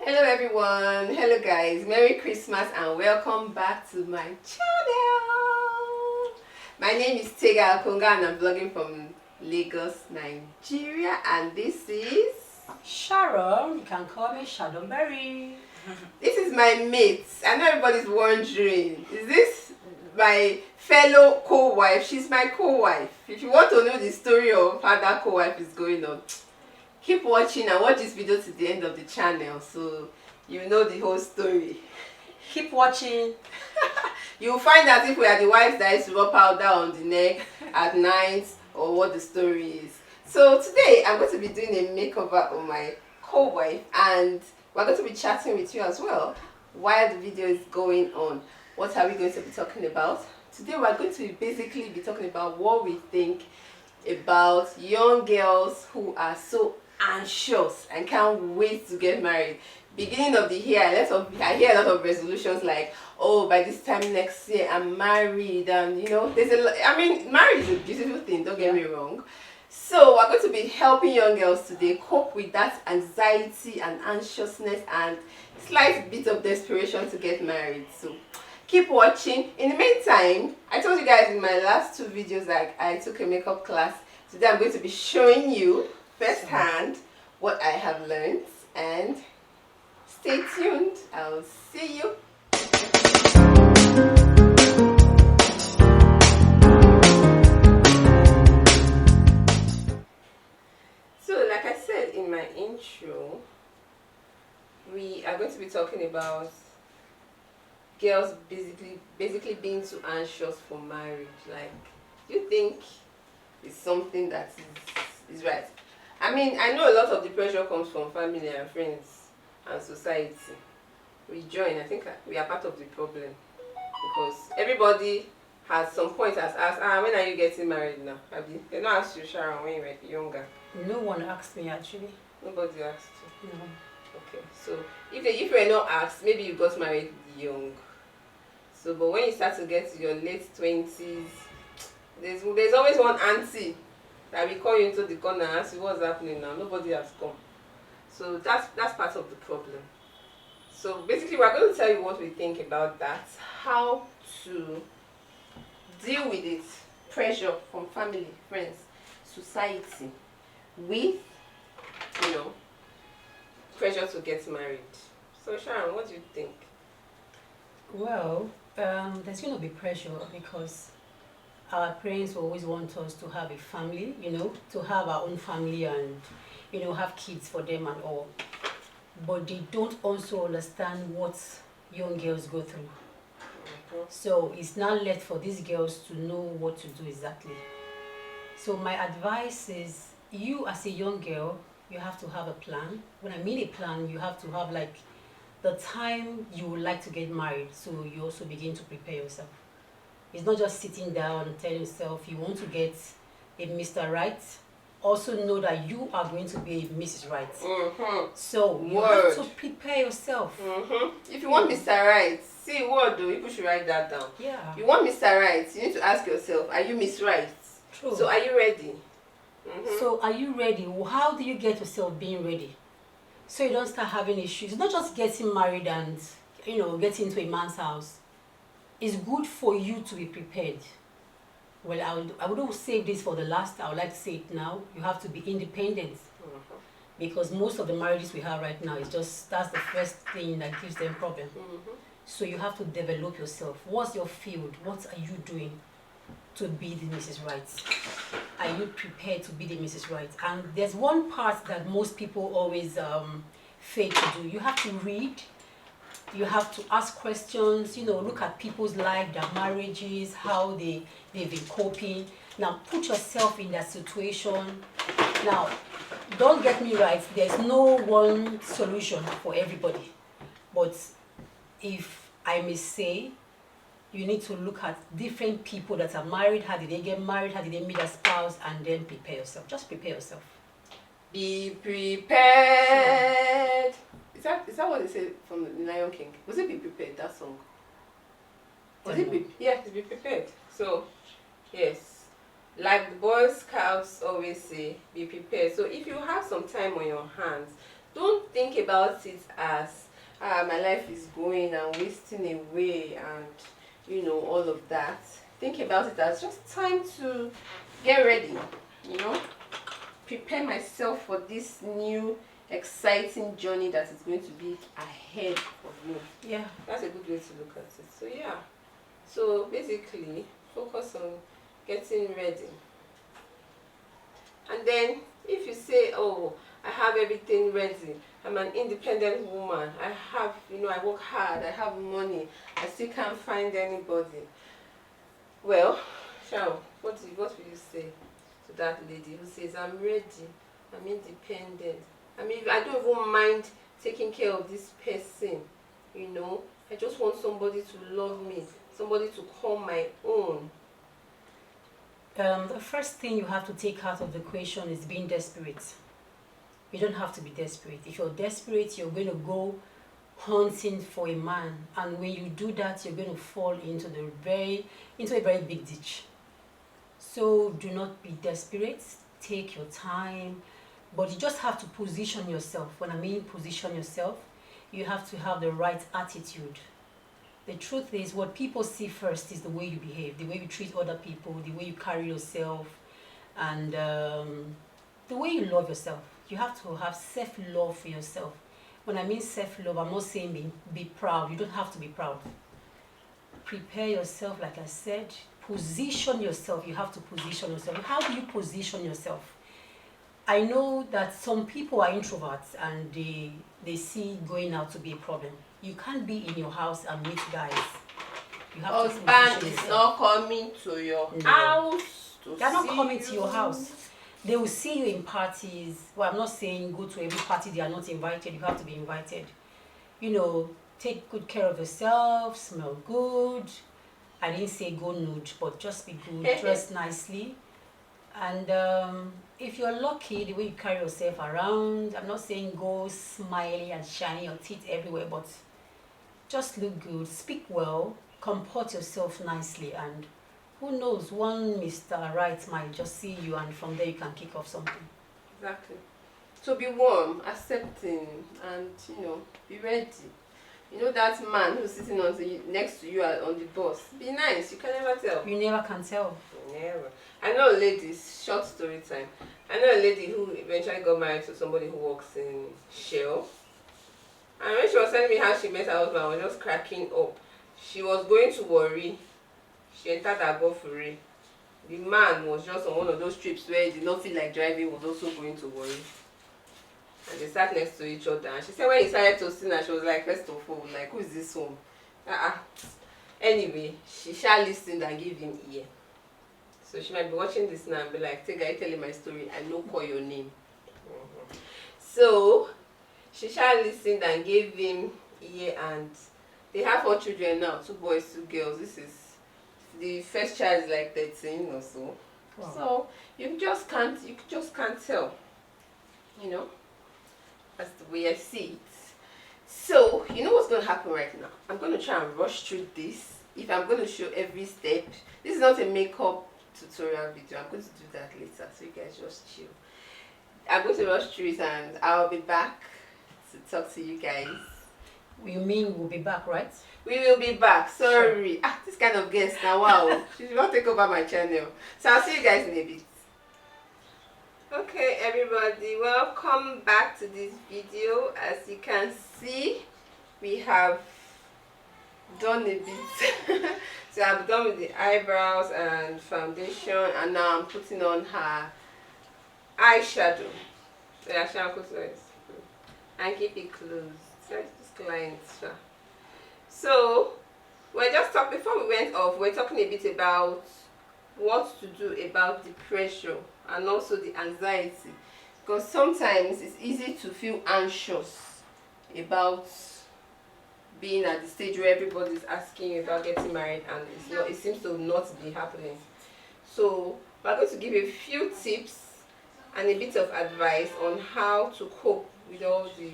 Hello everyone, hello guys, Merry Christmas and welcome back to my channel. My name is Tegaukonga and I'm vlogging from Lagos, Nigeria, and this is Sharon. You can call me Shadowberry. this is my mate. I know everybody's wondering, is this my fellow co-wife? She's my co-wife. If you want to know the story of how that co-wife is going on, keep watching and watch this video to the end of the channel so you know the whole story. Keep watching. You'll find out if we are the wives that used to rub powder on the neck at night or what the story is. So today I'm going to be doing a makeover on my co-wife and we're going to be chatting with you as well while the video is going on. What are we going to be talking about? Today we're going to basically be talking about what we think about young girls who are so anxious and can't wait to get married. Beginning of the year, I hear a lot of resolutions like, oh, by this time next year I'm married, and you know, marriage is a beautiful thing, don't get me wrong. So we're going to be helping young girls today cope with that anxiety and anxiousness and slight bit of desperation to get married. So keep watching. In the meantime, I told you guys in my last two videos that I took a makeup class. Today I'm going to be showing you firsthand what I have learned, and stay tuned. I'll see you. So like I said in my intro, we are going to be talking about girls basically being too anxious for marriage. Like, do you think it's something that is right? I mean, I know a lot of the pressure comes from family and friends and society. We join. I think we are part of the problem because everybody at some point has asked, when are you getting married now? They don't ask you, Sharon, when you were younger. No one asked me actually. Nobody asked you. No. Okay, so if you were not asked, maybe you got married young. So, but when you start to get to your late 20s, there's always one auntie that will call you into the corner and ask you what's happening now. Nobody has come. So that's part of the problem. So basically we're going to tell you what we think about that, how to deal with it, pressure from family, friends, society, with, you know, pressure to get married. So Sharon, what do you think? Well, there's going to be pressure because our parents always want us to have a family, to have our own family and, have kids for them and all. But they don't also understand what young girls go through. So it's not left for these girls to know what to do exactly. So my advice is, you as a young girl, you have to have a plan. When I mean a plan, you have to have like the time you would like to get married, so you also begin to prepare yourself. It's not just sitting down and telling yourself you want to get a Mr. Right. Also know that you are going to be a Mrs. Right. So you have to prepare yourself. If you want Mr. Right, see what do people should write that down. Yeah. You want Mr. Right, you need to ask yourself, are you Miss Right? True. So are you ready? So are you ready? How do you get yourself being ready? So you don't start having issues. It's not just getting married and getting into a man's house. It's good for you to be prepared. Well, I would save this for the last. I would like to say it now. You have to be independent. Because most of the marriages we have right now is that's the first thing that gives them problem. So you have to develop yourself. What's your field? What are you doing to be the Mrs. Right? Are you prepared to be the Mrs. Right? And there's one part that most people always fail to do. You have to read. You have to ask questions, look at people's life, their marriages, how they've been coping. Now, put yourself in that situation. Now, don't get me right, there's no one solution for everybody. But if I may say, you need to look at different people that are married. How did they get married? How did they meet a spouse? And then prepare yourself. Just prepare yourself. Be prepared. Is that what they said from the Lion King? Was it Be Prepared, that song? Yeah, it's Be Prepared. So, yes. Like the Boy Scouts always say, be prepared. So if you have some time on your hands Don't think about it as my life is going and wasting away and all of that. Think about it as just time to get ready, you know, prepare myself for this new exciting journey that is going to be ahead of me. Yeah. That's a good way to look at it. So yeah. So basically focus on getting ready. And then if you say, oh, I have everything ready, I'm an independent woman, I have, I work hard, I have money, I still can't find anybody. Well, Shao, what will you say to that lady who says, I'm ready, I'm independent, I mean, I don't even mind taking care of this person, I just want somebody to love me, somebody to call my own. The first thing you have to take out of the equation is being desperate. You don't have to be desperate. If you're desperate, you're going to go hunting for a man, and when you do that, you're going to fall into a very big ditch. So do not be desperate. Take your time, but you just have to position yourself. When I mean position yourself, you have to have the right attitude. The truth is, what people see first is the way you behave, the way you treat other people, the way you carry yourself, and the way you love yourself. You have to have self-love for yourself. When I mean self-love, I'm not saying be proud. You don't have to be proud. Prepare yourself, like I said. Position yourself. You have to position yourself. How do you position yourself? I know that some people are introverts and they see going out to be a problem. You can't be in your house and meet guys. You have to Husband is not coming to your house. They're not coming to your house. They will see you in parties. Well, I'm not saying go to every party they are not invited. You have to be invited. Take good care of yourself, smell good. I didn't say go nude, but just be good, dress nicely. And if you're lucky, the way you carry yourself around, I'm not saying go smiley and shiny your teeth everywhere, but just look good, speak well, comport yourself nicely, and who knows, one Mr. Right might just see you, and from there you can kick off something. Exactly. So be warm, accepting, and be ready. That man who's sitting next to you on the bus. Be nice. You can never tell. You never can tell. Never. I know a lady. Short story time. I know a lady who eventually got married to somebody who works in Shell. And when she was telling me how she met her husband, I was just cracking up. She was going to Warri. She entered her Agofure. The man was just on one of those trips where he did not feel like driving, was also going to Warri. And they sat next to each other. And she said when he started toasting her, she was like, first of all, like, who is this one? Anyway, she shall listen and give him ear. So she might be watching this now and be like, Tega, you telling my story, I no call your name. So she shall listen and gave him ear, and they have 4 children now, 2 boys, 2 girls. This is the first child is like 13 or so. Wow. So you just can't tell. That's the way I see it. So you know what's going to happen right now? I'm going to try and rush through this. If I'm going to show every step, this is not a makeup tutorial video. I'm going to do that later, so you guys just chill. I'm going to rush through it and I'll be back to talk to you guys. You mean we'll be back, right? We will be back. Sorry. Sure. This kind of guest now. Wow. She should not take over my channel. So I'll see you guys in a bit. Okay, everybody, welcome back to this video. As you can see, we have done a bit. So I've done with the eyebrows and foundation, and now I'm putting on her eyeshadow. So I shall close it and keep it closed. So this client. So we're just talking before we went off. We're talking a bit about what to do about the pressure and also the anxiety, because sometimes it's easy to feel anxious about being at the stage where everybody's asking you about getting married and it seems to not be happening. So we're going to give a few tips and a bit of advice on how to cope with all the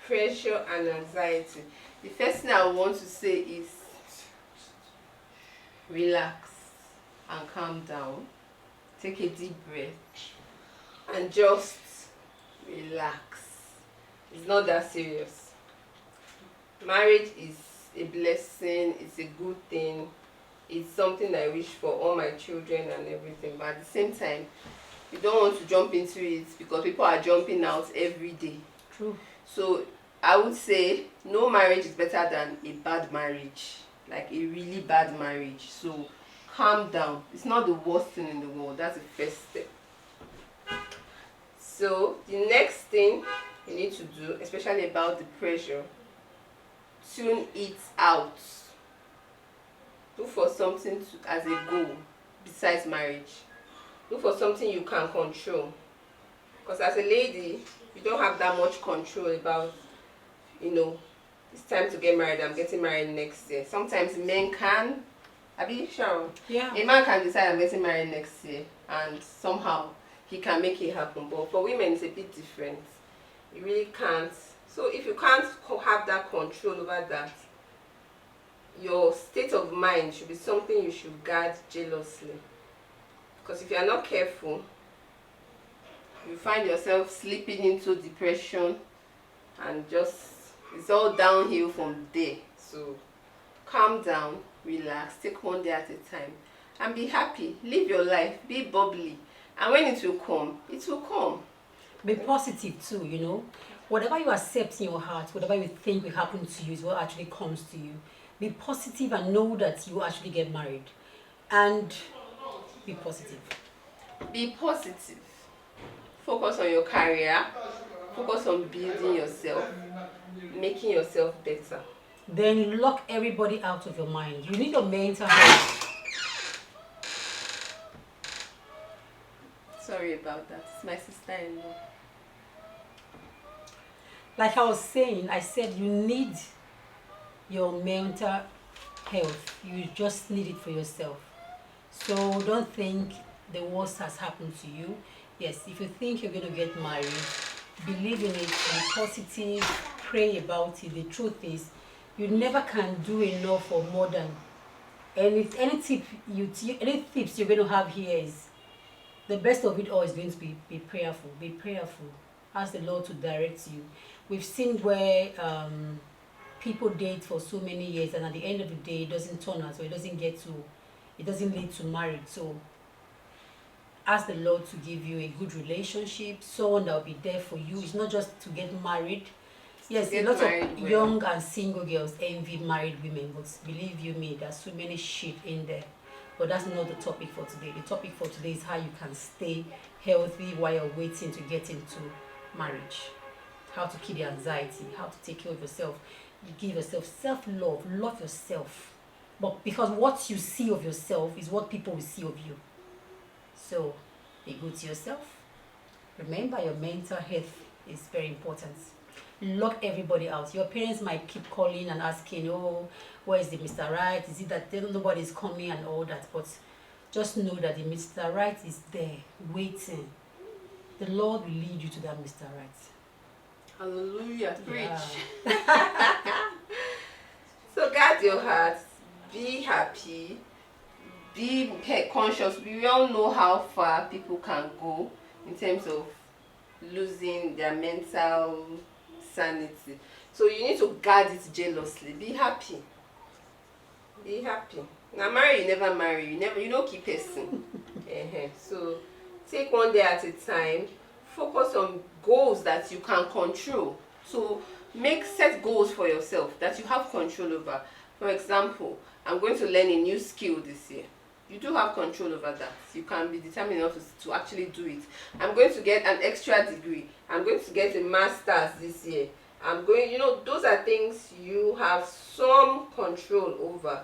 pressure and anxiety. The first thing I want to say is relax and calm down. Take a deep breath and just relax. It's not that serious. Marriage is a blessing, it's a good thing, it's something I wish for all my children and everything, but at the same time, you don't want to jump into it because people are jumping out every day. True. So I would say no marriage is better than a bad marriage, like a really bad marriage. So calm down. It's not the worst thing in the world. That's the first step. So the next thing you need to do, especially about the pressure, tune it out. Look for something as a goal besides marriage. Look for something you can control. Because as a lady, you don't have that much control about, it's time to get married. I'm getting married next year. Sometimes men can. Abi Sharon? Yeah. A man can decide I'm getting married next year, and somehow he can make it happen. But for women, it's a bit different. You really can't. So if you can't have that control over that, your state of mind should be something you should guard jealously. Because if you are not careful, you find yourself slipping into depression, and it's all downhill from there. So calm down, relax, take one day at a time, and be happy. Live your life, be bubbly, and when it will come, it will come. Be positive too. Whatever you accept in your heart, whatever you think will happen to you is what actually comes to you. Be positive and know that you actually get married. And be positive. Be positive. Focus on your career. Focus on building yourself, making yourself better. Then lock everybody out of your mind. You need your mental health. Sorry about that. It's my sister-in-law. Like I was saying, I said you need your mental health. You just need it for yourself. So don't think the worst has happened to you. Yes, if you think you're going to get married, believe in it, be positive, pray about it. The truth is, you never can do enough or more than any tips you're going to have here is the best of it all is going to be prayerful. Be prayerful. Ask the Lord to direct you. We've seen where people date for so many years, and at the end of the day, it doesn't turn out, so it doesn't lead to marriage. So ask the Lord to give you a good relationship, someone that will be there for you. It's not just to get married. Yes, a lot of young and single girls envy married women, but believe you me, there's so many shit in there. But that's not the topic for today. The topic for today is how you can stay healthy while you're waiting to get into marriage. How to keep the anxiety, how to take care of yourself. You give yourself self-love, love yourself. But because what you see of yourself is what people will see of you. So be good to yourself. Remember, your mental health is very important. Lock everybody out. Your parents might keep calling and asking, oh, where is the Mr. Right? Is it that nobody's coming and all that? But just know that the Mr. Right is there, waiting. The Lord will lead you to that Mr. Right. Hallelujah. Preach. Yeah. So guard your heart. Be happy. Be conscious. We all know how far people can go in terms of losing their mental sanity. So you need to guard it jealously. Be happy. Be happy. Now marry, you never marry. You don't keep person. So take one day at a time. Focus on goals that you can control. So set goals for yourself that you have control over. For example, I'm going to learn a new skill this year. You do have control over that. You can be determined enough to actually do it. I'm going to get an extra degree. I'm going to get a master's this year. Those are things you have some control over.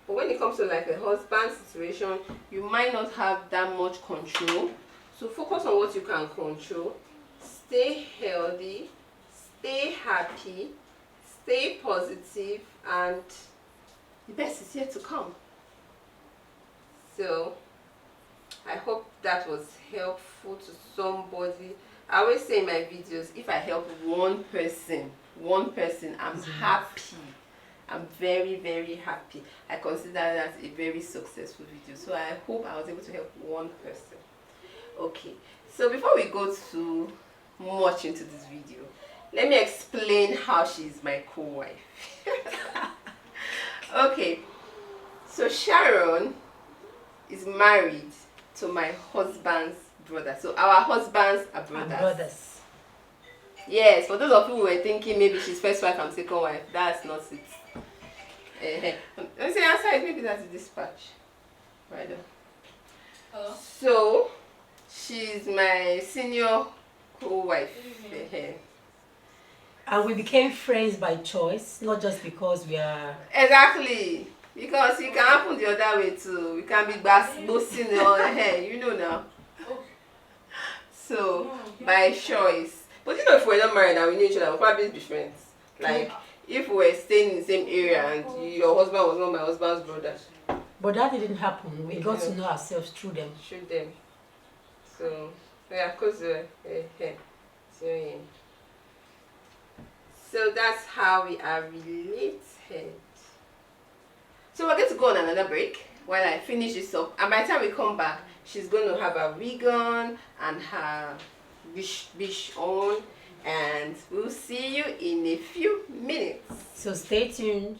But when it comes to like a husband situation, you might not have that much control. So focus on what you can control. Stay healthy, stay happy, stay positive, and the best is yet to come. So I hope that was helpful to somebody. I always say in my videos, if I help one person, I'm happy. I'm very, very happy. I consider that a very successful video. So I hope I was able to help one person. Okay, so before we go too much into this video, let me explain how she's my co-wife. Okay, so Sharon is married to my husband's brother. So our husbands are brothers. And brothers. Yes, for those of you who were thinking maybe she's first wife and second wife, that's not it. Let me say outside, maybe that's the dispatch. Right there. Hello? So she's my senior co-wife. And we became friends by choice, not just because we are. Exactly. Because it can happen the other way too. We can be boasting on her, you know now. So by choice. But you know, if we're not married and we knew each other, we'll probably be friends. Like if we were staying in the same area and your husband was not my husband's brother. But that didn't happen. We got to know ourselves through them. Through them. So yeah, cause so that's how we are related. So we're going to go on another break while I finish this up. And by the time we come back, she's going to have her wig on and her bish on. And we'll see you in a few minutes. So stay tuned.